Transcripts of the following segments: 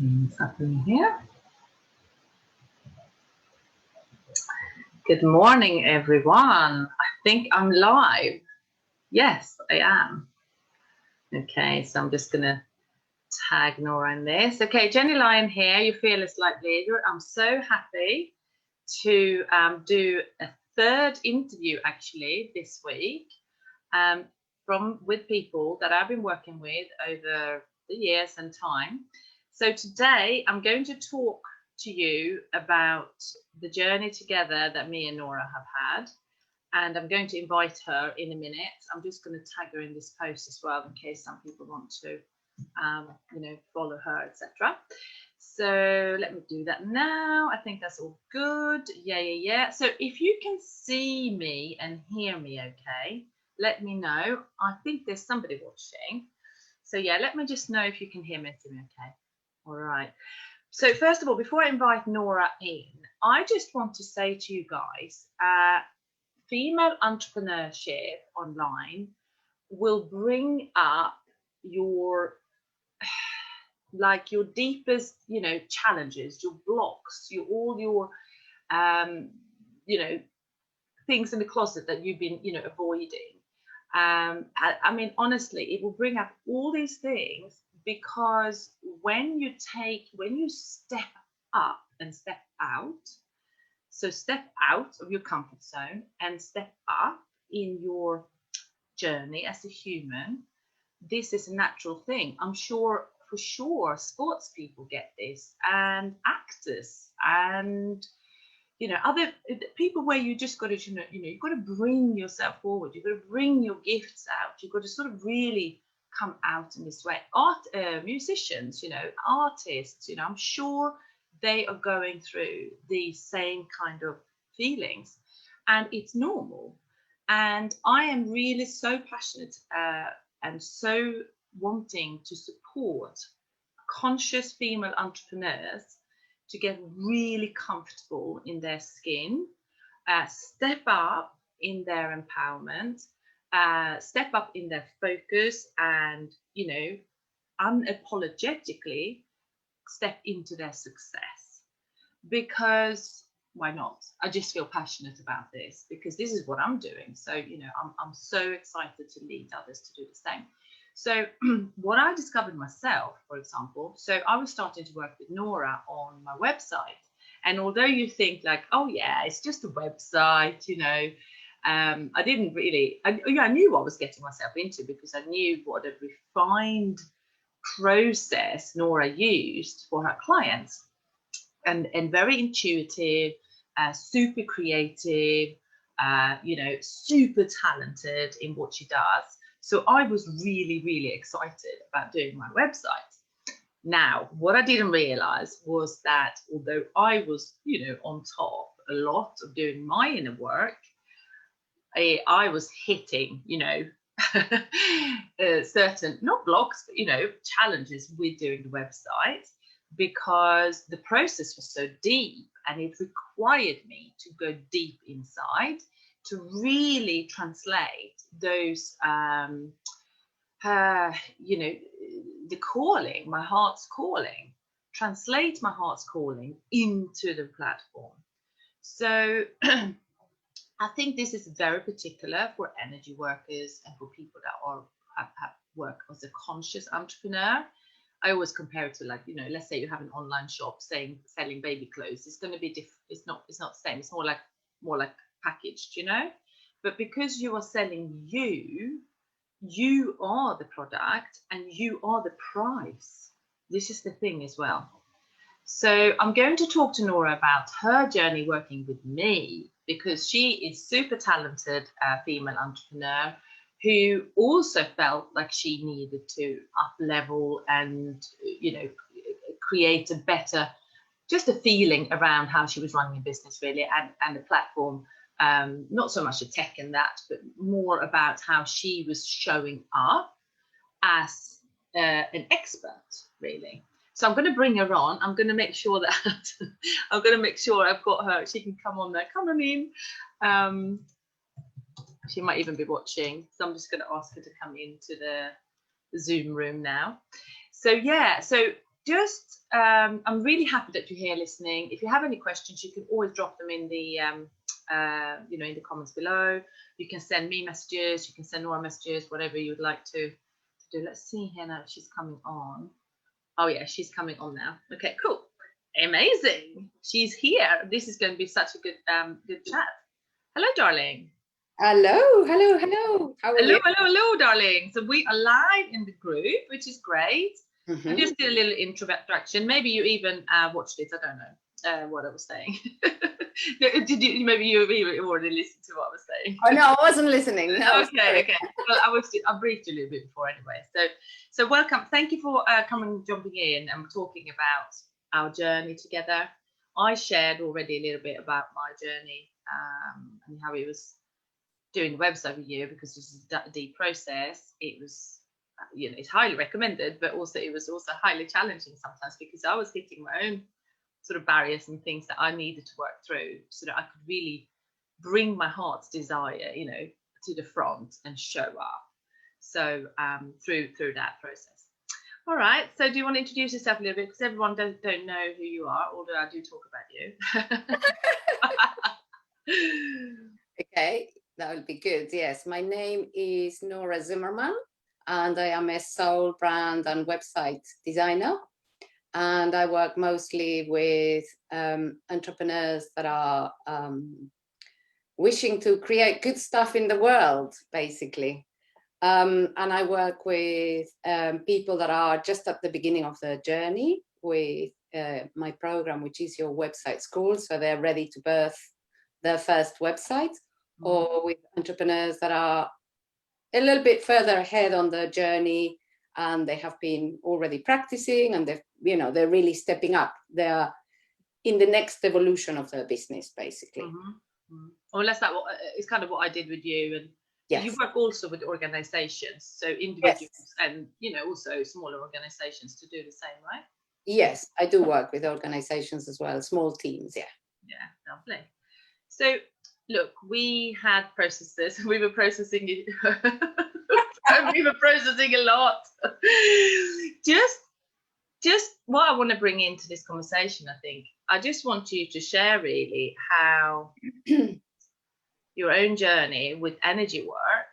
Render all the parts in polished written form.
What's happening here? Good morning, everyone. I think I'm live. Yes, I am. Okay, so I'm just going to tag Nora in this. Okay, Jenny Lyon here, your Fearless Light Leader. I'm so happy to do a third interview actually this week with people that I've been working with over the years and time. So today I'm going to talk to you about the journey together that me and Nora have had, and I'm going to invite her in a minute. I'm just going to tag her in this post as well in case some people want to follow her, etc. So let me do that now. I think that's all good. Yeah. So if you can see me and hear me okay, let me know. I think there's somebody watching. So yeah, let me just know if you can hear me and see me okay. All right. So first of all, before I invite Nora in, I just want to say to you guys, female entrepreneurship online will bring up your deepest, challenges, your blocks, all your things in the closet that you've been, avoiding. I mean, honestly, it will bring up all these things, because when you step up and step out, so step out of your comfort zone and step up in your journey as a human, this is a natural thing. I'm sure, for sure, sports people get this, and actors, and other people, where you just got to, you've got to bring yourself forward. You've got to bring your gifts out. You've got to sort of really come out in this way. Musicians, artists, I'm sure they are going through the same kind of feelings, and it's normal. And I am really so passionate and so wanting to support conscious female entrepreneurs to get really comfortable in their skin, step up in their empowerment, step up in their focus, and unapologetically step into their success. Because why not? I just feel passionate about this, because this is what I'm doing. So I'm so excited to lead others to do the same. So what I discovered myself, for example, so I was starting to work with Nora on my website. And although you think like, oh yeah, it's just a website, I didn't really, I knew what I was getting myself into, because I knew what a refined process Nora used for her clients, and very intuitive, super creative, super talented in what she does. So I was really, really excited about doing my website. Now, what I didn't realize was that although I was, on top a lot of doing my inner work, I was hitting, certain, not blocks, but, challenges with doing the website, because the process was so deep, and it required me to go deep inside to really translate those, the calling, my heart's calling, translate my heart's calling into the platform. So I think this is very particular for energy workers and for people that have work as a conscious entrepreneur. I always compare it to, like, let's say you have an online shop selling baby clothes. It's going to be different. It's not the same. It's more like packaged, But because you are selling you are the product and you are the price. This is the thing as well. So I'm going to talk to Nora about her journey working with me, because she is super talented female entrepreneur who also felt like she needed to up level and, create a better, just a feeling around how she was running a business, really, and the platform. Not so much the tech and that, but more about how she was showing up as an expert, really. So I'm going to bring her on. I'm going to make sure that I've got her. She can come on there. Come on in. She might even be watching. So I'm just going to ask her to come into the Zoom room now. So yeah, so just I'm really happy that you're here listening. If you have any questions, you can always drop them in the in the comments below. You can send me messages, you can send Nora messages, whatever you would like to do. Let's see here now if she's coming on. Oh yeah, she's coming on now. Okay, cool. Amazing. She's here. This is going to be such a good chat. Hello, darling. Hello. How are you? Hello, darling. So we are live in the group, which is great. I just did a little introduction. Maybe you even watched it. I don't know what I was saying. Did you? Maybe you already listened to what I was saying. Oh no, I wasn't listening. No, okay. Well, I briefed you a little bit before anyway. So welcome. Thank you for jumping in and talking about our journey together. I shared already a little bit about my journey and how it was doing the website with you, because this is a deep process. It was, it's highly recommended, but also it was also highly challenging sometimes, because I was hitting my own sort of barriers and things that I needed to work through so that I could really bring my heart's desire, to the front and show up. So through that process. All right. So do you want to introduce yourself a little bit, because everyone don't know who you are, although I do talk about you. Okay, that would be good. Yes, my name is Nora Zimmerman, and I am a soul brand and website designer. And I work mostly with entrepreneurs that are wishing to create good stuff in the world, basically. And I work with people that are just at the beginning of their journey with my program, which is Your Website School. So they're ready to birth their first website, or with entrepreneurs that are a little bit further ahead on their journey, and they have been already practicing, and they're really stepping up. They're in the next evolution of their business, basically. Well, that's it's kind of what I did with you. And yes. You work also with organizations, so individuals, yes. And also smaller organizations to do the same, right? Yes, I do work with organizations as well, small teams. Yeah, lovely. So look, we had processes. We were processing it. We were processing a lot. Just what I want to bring into this conversation, I just want you to share really how your own journey with energy work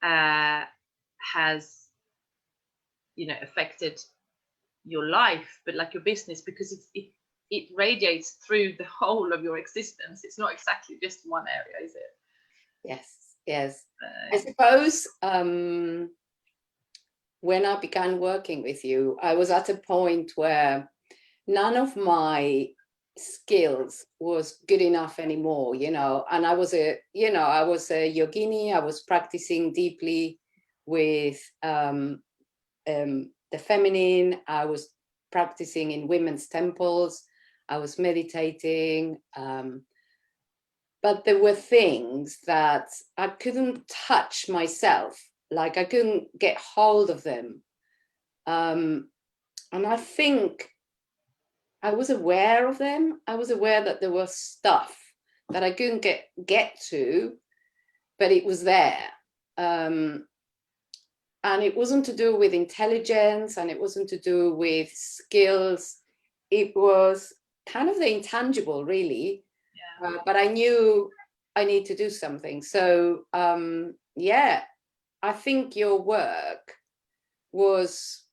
has affected your life, but like your business, because it radiates through the whole of your existence. It's not exactly just one area, is it? Yes. I suppose when I began working with you, I was at a point where none of my skills was good enough anymore, and I was a yogini. I was practicing deeply with the feminine. I was practicing in women's temples. I was meditating, but there were things that I couldn't touch myself, like I couldn't get hold of them. And I think I was aware of them. I was aware that there was stuff that I couldn't get to, but it was there. And it wasn't to do with intelligence, and it wasn't to do with skills. It was kind of the intangible, really. Yeah. But I knew I need to do something. So, I think your work was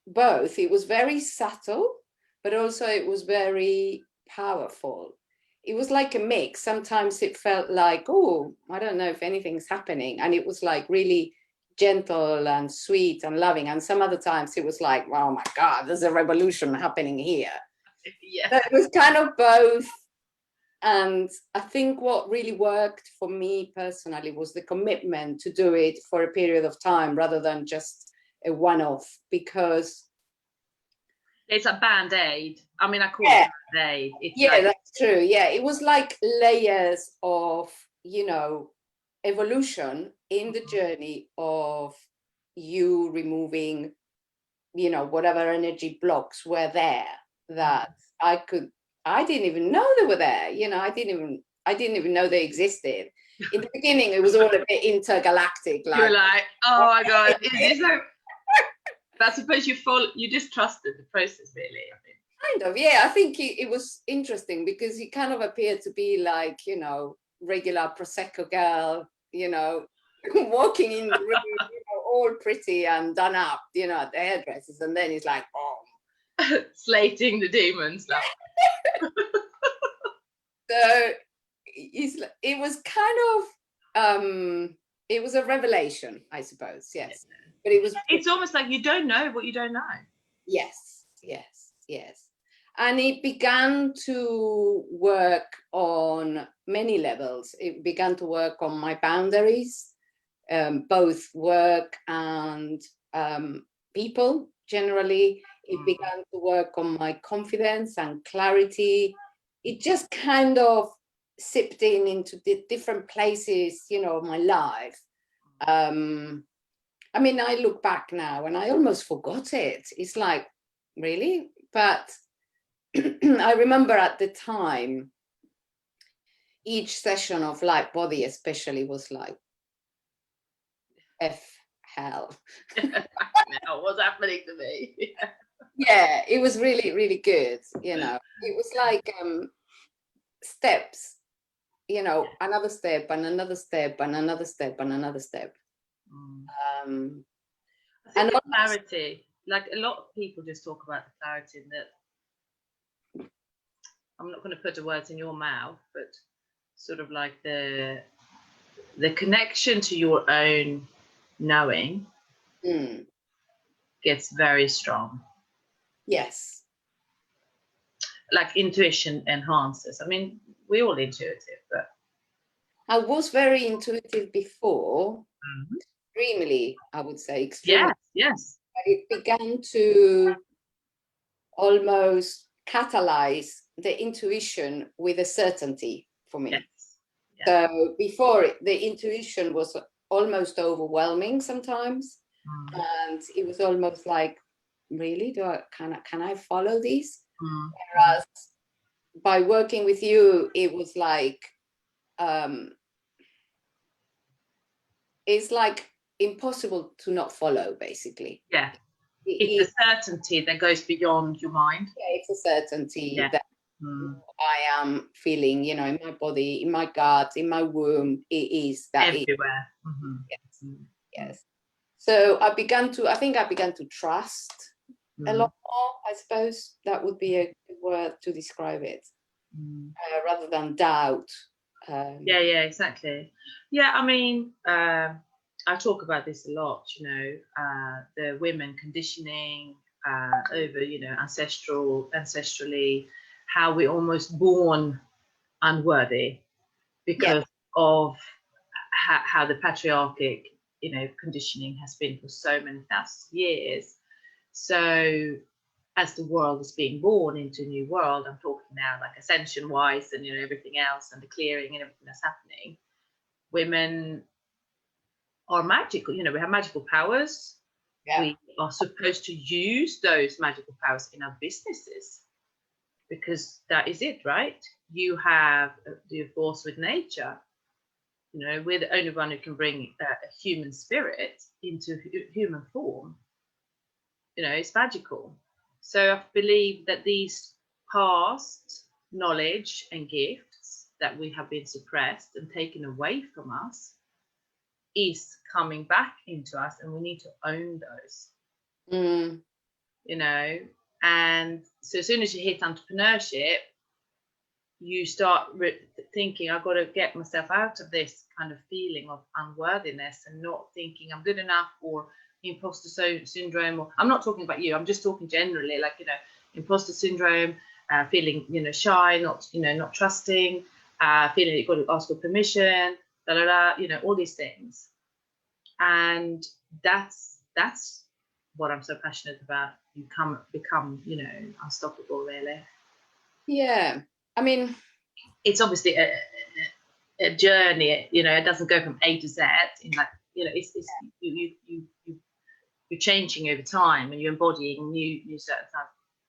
both. It was very subtle, but also it was very powerful. It was like a mix. Sometimes it felt like, oh, I don't know if anything's happening. And it was like really gentle and sweet and loving. And some other times it was like, oh my God, there's a revolution happening here. Yeah. So it was kind of both. And I think what really worked for me personally was the commitment to do it for a period of time rather than just a one-off, because it's a band-aid. I mean, I call it a band-aid. That's true. Yeah, it was like layers of, evolution in the journey of you removing, whatever energy blocks were there that I didn't even know they were there. I didn't even know they existed. In the beginning, it was all a bit intergalactic. You're like, oh my God, is this I suppose you just trusted the process, really. I mean. Kind of, yeah. I think it was interesting because he kind of appeared to be like, regular Prosecco girl, walking in the room, all pretty and done up, at the hairdressers. And then he's like, oh. Slating the demons now. So it was kind of, it was a revelation, I suppose, yes. But it's almost like you don't know what you don't know. Yes. And it began to work on many levels. It began to work on my boundaries, both work and people generally. It began to work on my confidence and clarity. It just kind of sipped into the different places, of my life. I mean, I look back now and I almost forgot it. It's like, really? But I remember at the time, each session of Light Body especially was like, F hell. What's happening to me? Yeah, it was really, really good. It was like steps, another step and another step and another step and another step. And the clarity, like a lot of people just talk about the clarity that I'm not going to put the words in your mouth, but sort of like the connection to your own knowing gets very strong. Yes. Like intuition enhances. I mean, we're all intuitive, but I was very intuitive before. Extremely, I would say, extremely. Yes. But it began to almost catalyze the intuition with a certainty for me. Yes. So before the intuition was almost overwhelming sometimes, and it was almost like, really, can I follow these? Whereas by working with you, it was like, it's like impossible to not follow, basically. Yeah. It's a certainty that goes beyond your mind. Yeah, it's a certainty that I am feeling, in my body, in my gut, in my womb. It is that everywhere. Yes. So I began to trust a lot more. I suppose that would be a good word to describe it, rather than doubt. Yeah, exactly. Yeah, I mean, I talk about this a lot, the women conditioning over, ancestrally, how we're almost born unworthy because of how the patriarchic, conditioning has been for so many thousands of years. So as the world is being born into a new world, I'm talking now like ascension wise and everything else and the clearing and everything that's happening, women are magical. We have magical powers. We are supposed to use those magical powers in our businesses because that is it, right? You have the force with nature. We're the only one who can bring a human spirit into human form. It's magical. So I believe that these past knowledge and gifts that we have been suppressed and taken away from us is coming back into us, and we need to own those. And so as soon as you hit entrepreneurship, you start thinking, I've got to get myself out of this kind of feeling of unworthiness and not thinking I'm good enough, or imposter syndrome, or I'm not talking about you, I'm just talking generally, like imposter syndrome, feeling shy, not trusting, feeling you've got to ask for permission, all these things. And that's what I'm so passionate about. You become unstoppable, really. Yeah, I mean, it's obviously a journey. It doesn't go from A to Z. It's you're changing over time and you're embodying new certain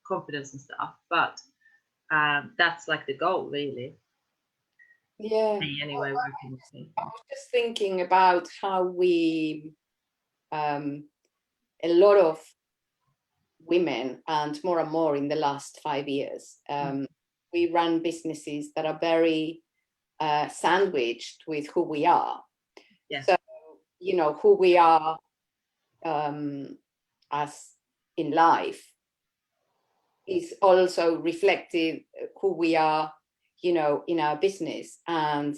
confidence and stuff. But that's like the goal, really. Yeah. Anyway, working with me. I was just thinking about how we, a lot of women, and more in the last 5 years, we run businesses that are very sandwiched with who we are. Yes. So, who we are as in life is also reflected who we are, in our business. And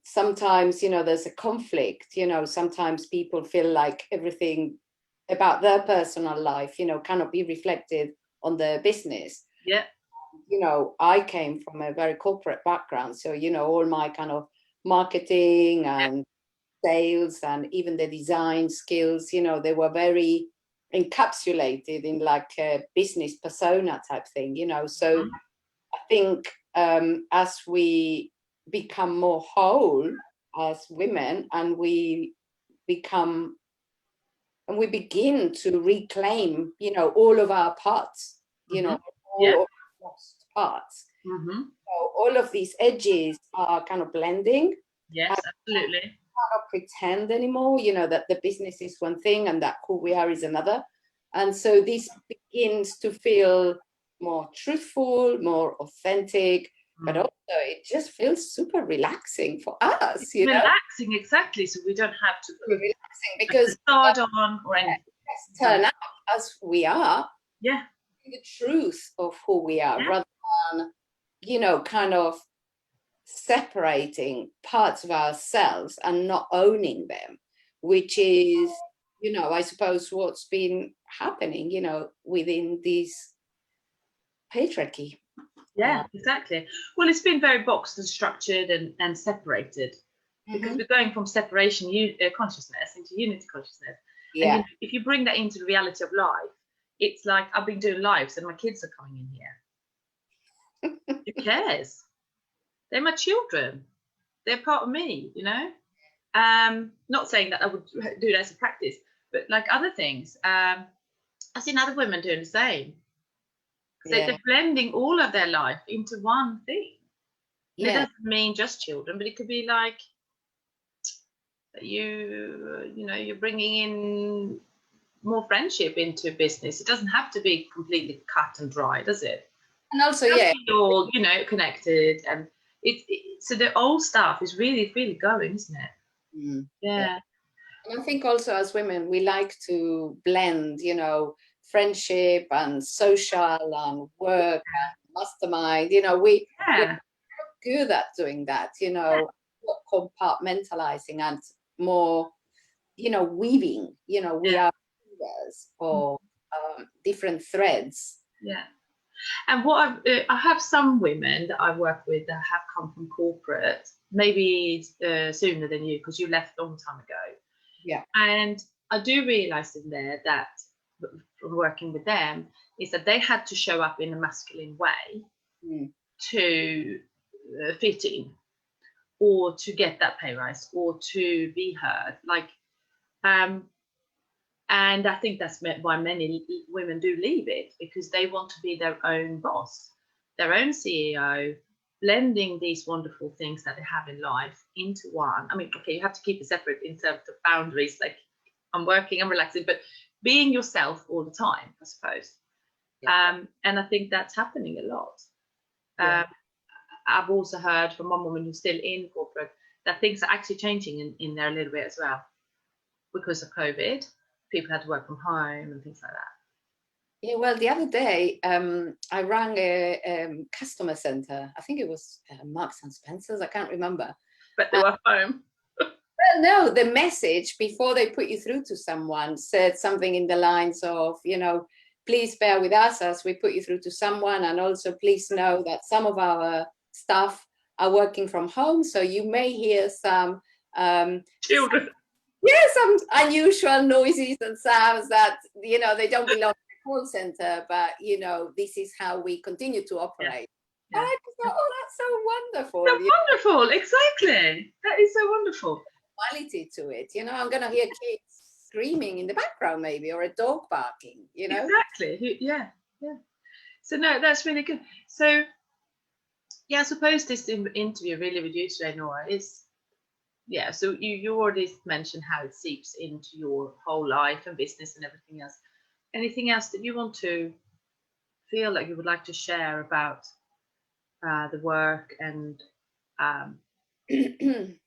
sometimes, there's a conflict, sometimes people feel like everything about their personal life, cannot be reflected on their business. Yeah. I came from a very corporate background. So, all my kind of marketing and sales and even the design skills, they were very encapsulated in like a business persona type thing, So I think as we become more whole as women, and we begin to reclaim, all of our parts, all of our lost parts. So all of these edges are kind of blending. Yes, absolutely. Cannot pretend anymore, that the business is one thing and that who we are is another. And so this begins to feel more truthful, more authentic, but also it just feels super relaxing for us. It's relaxing, exactly. So we don't have to put relaxing because start on or anything. Turn out as we are. Yeah. The truth of who we are, rather than, kind of separating parts of ourselves and not owning them, which is, I suppose what's been happening, within this patriarchy. Yeah, exactly. Well, it's been very boxed and structured and separated, because we're going from separation consciousness into unity consciousness. Yeah. And if you bring that into the reality of life, it's like I've been doing lives and my kids are coming in here. Who cares? They're my children. They're part of me, Not saying that I would do that as a practice, but like other things, I've seen other women doing the same. So they're blending all of their life into one thing. And it doesn't mean just children, but it could be like you're bringing in more friendship into business. It doesn't have to be completely cut and dry, does it? And also, all connected, and so the old stuff is really, really going, isn't it? Yeah. And I think also as women, we like to blend, friendship and social and work and mastermind. We're good at doing that, compartmentalizing and more, weaving, we are weavers of different threads. Yeah. And what I have some women that I work with that have come from corporate, maybe sooner than you, because you left a long time ago. Yeah. And I do realize in there that from working with them is that they had to show up in a masculine way to fit in, or to get that pay rise, or to be heard. And I think that's why many women do leave it, because they want to be their own boss, their own CEO, blending these wonderful things that they have in life into one. I mean, okay, you have to keep it separate in terms of boundaries, like I'm working, I'm relaxing, but being yourself all the time, I suppose. And I think that's happening a lot. I've also heard from one woman who's still in corporate that things are actually changing in there a little bit as well, because of COVID. People had to work from home and things like that. Yeah, well, the other day I rang a customer center. I think it was Marks and Spencer's. I can't remember. But they were home. Well, no, the message before they put you through to someone said something in the lines of, please bear with us as we put you through to someone, and also please know that some of our staff are working from home, so you may hear some children. Some unusual noises and sounds that, they don't belong to the call center, but, this is how we continue to operate. Yeah. And I just thought, oh, that's so wonderful. So wonderful, exactly. That is so wonderful. Quality to it, I'm going to hear kids screaming in the background maybe, or a dog barking, Exactly, yeah. So, no, that's really good. So, I suppose this interview really with you today, Nora, is so you already mentioned how it seeps into your whole life and business and everything else. anything else that you want to feel like you would like to share about the work and anything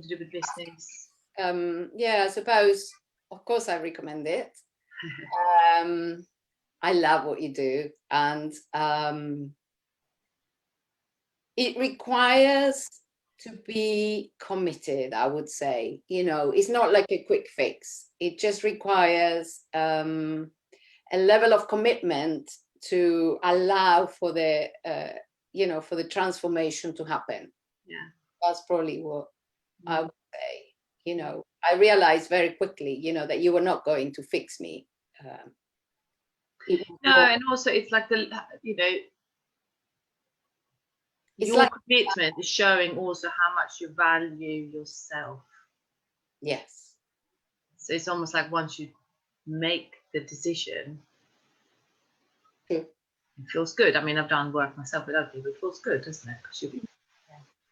to do with business? Yeah, I suppose, of course, I recommend it. I love what you do, and it requires to be committed, I would say. It's not like a quick fix. It just requires a level of commitment to allow for the for the transformation to happen. Yeah, that's probably what I would say. I realized very quickly that you were not going to fix me. No, and also it's like your commitment is showing also how much you value yourself. Yes. So it's almost like once you make the decision, it feels good. I mean, I've done work myself with other people. It feels good, doesn't it? Because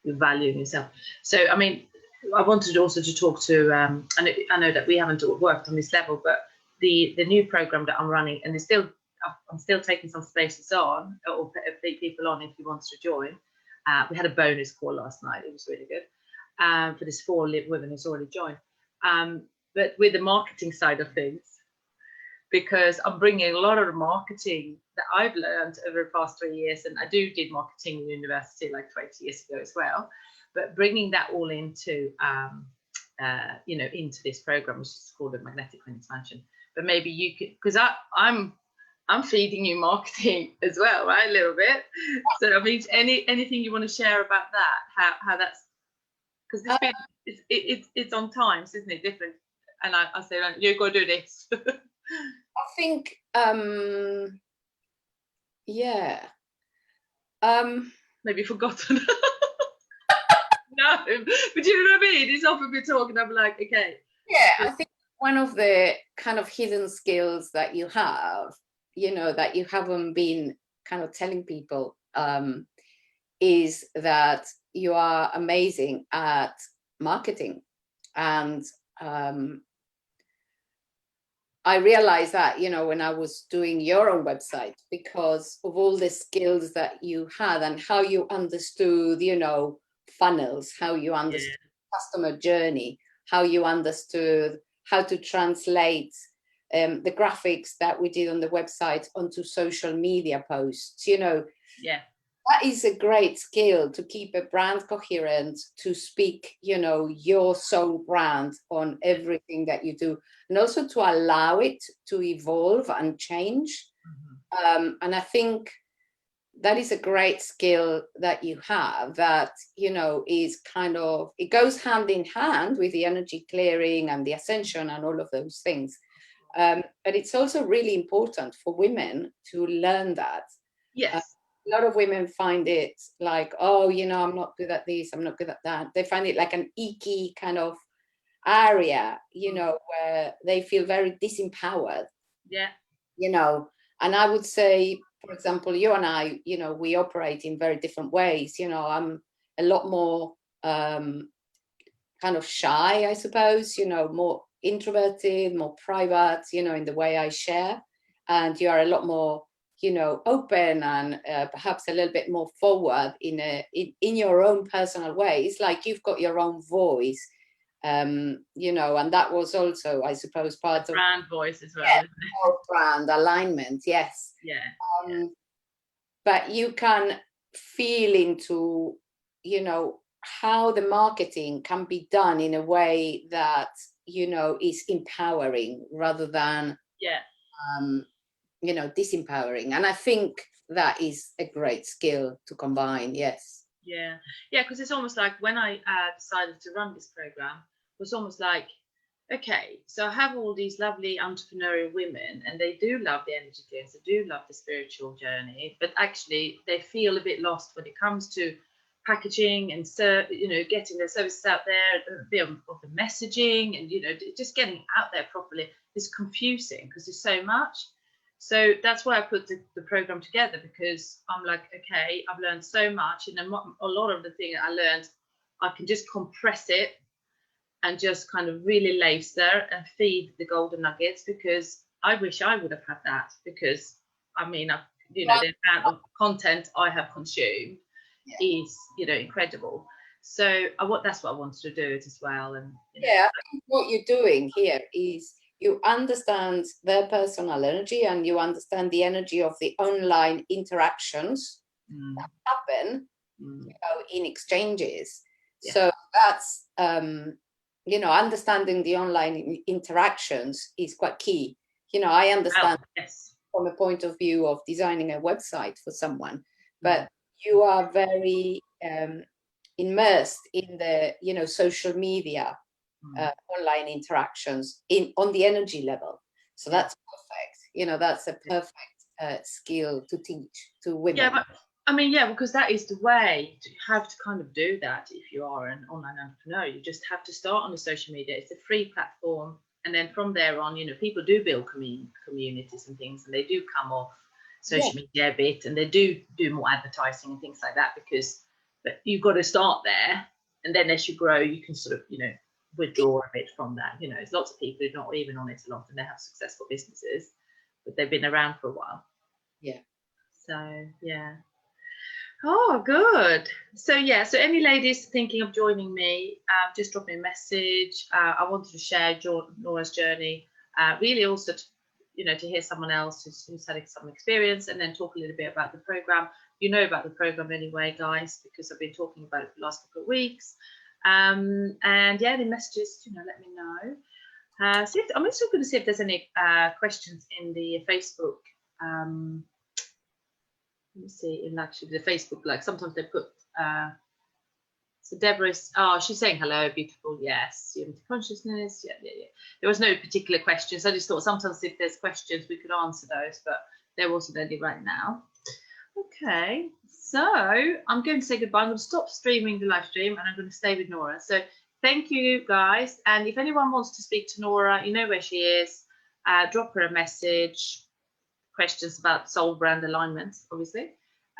you're valuing yourself. So, I mean, I wanted also to talk to. I know that we haven't worked on this level, but the new program that I'm running, and I'm still taking some spaces on, or people on if you want to join. We had a bonus call last night. It was really good for this 4 women who's already joined. But with the marketing side of things, because I'm bringing a lot of the marketing that I've learned over the past 3 years, and I did marketing in university like 20 years ago as well, but bringing that all into into this program, which is called the Magnetic Twin Expansion. But maybe you could, because I'm feeding you marketing as well, right? A little bit. So I mean, anything you want to share about that? How that's, because it's on times, isn't it? Different. And I say, you go do this. I think, yeah. Maybe forgotten. No, but you know what I mean? It's often we're talking, I'm like, okay. Yeah, I think one of the kind of hidden skills that you have, that you haven't been kind of telling people, is that you are amazing at marketing. And I realized that, when I was doing your own website, because of all the skills that you had and how you understood, funnels, how you understood customer journey, how you understood how to translate the graphics that we did on the website onto social media posts. That is a great skill, to keep a brand coherent, to speak, your soul brand on everything that you do, and also to allow it to evolve and change. And I think that is a great skill that you have, that, is kind of, it goes hand in hand with the energy clearing and the ascension and all of those things. But it's also really important for women to learn that. Yes. A lot of women find it like, oh, I'm not good at this, I'm not good at that. They find it like an icky kind of area, where they feel very disempowered. Yeah. And I would say, for example, you and I, we operate in very different ways. I'm a lot more kind of shy, I suppose, more introverted, more private, in the way I share. And you are a lot more, open and perhaps a little bit more forward in your own personal way. It's like you've got your own voice, and that was also, I suppose, part of brand voice as well. Brand alignment. Yes. Yeah. But you can feel into, how the marketing can be done in a way that, is empowering rather than disempowering. And I think that is a great skill to combine. Yes. Yeah, because it's almost like when I decided to run this program, it was almost like, okay, so I have all these lovely entrepreneurial women, and they do love the energy clearance, they do love the spiritual journey, but actually they feel a bit lost when it comes to packaging and getting their services out there, of the messaging, and just getting out there properly is confusing because there's so much. So that's why I put the program together, because I'm like, okay, I've learned so much, and a lot of the thing I learned, I can just compress it and just kind of really lace there and feed the golden nuggets, because I wish I would have had that, because I mean, the amount of content I have consumed is, incredible. So that's what I wanted to do it as well. And I think what you're doing here is you understand their personal energy, and you understand the energy of the online interactions that happen in exchanges. So that's understanding the online interactions is quite key. I understand from a point of view of designing a website for someone, but you are very immersed in the social media online interactions on the energy level. So that's perfect. That's a perfect skill to teach to women. Yeah, but I mean, because that is the way. You have to kind of do that if you are an online entrepreneur. You just have to start on the social media. It's a free platform, and then from there on, people do build communities and things, and they do come off social media a bit, and they do more advertising and things like that, but you've got to start there, and then as you grow, you can sort of withdraw a bit from that. There's lots of people who are not even on it a lot, and they have successful businesses, but they've been around for a while. So oh, good. So any ladies thinking of joining me, just drop me a message. I wanted to share Nora's journey, really also to hear someone else who's had some experience, and then talk a little bit about the program. You know about the program anyway, guys, because I've been talking about it for the last couple of weeks. And the messages, let me know. I'm also going to see if there's any questions in the Facebook. Let me see, in actually the Facebook, like sometimes they put so Deborah's, she's saying hello, beautiful, yes, unity consciousness, there was no particular questions. I just thought sometimes if there's questions we could answer those, but there wasn't any right now. Okay, so I'm going to say goodbye. I'm going to stop streaming the live stream, and I'm going to stay with Nora. So thank you, guys, and if anyone wants to speak to Nora, you know where she is. Drop her a message, questions about soul brand alignment, obviously,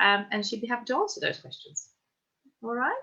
and she'd be happy to answer those questions. All right.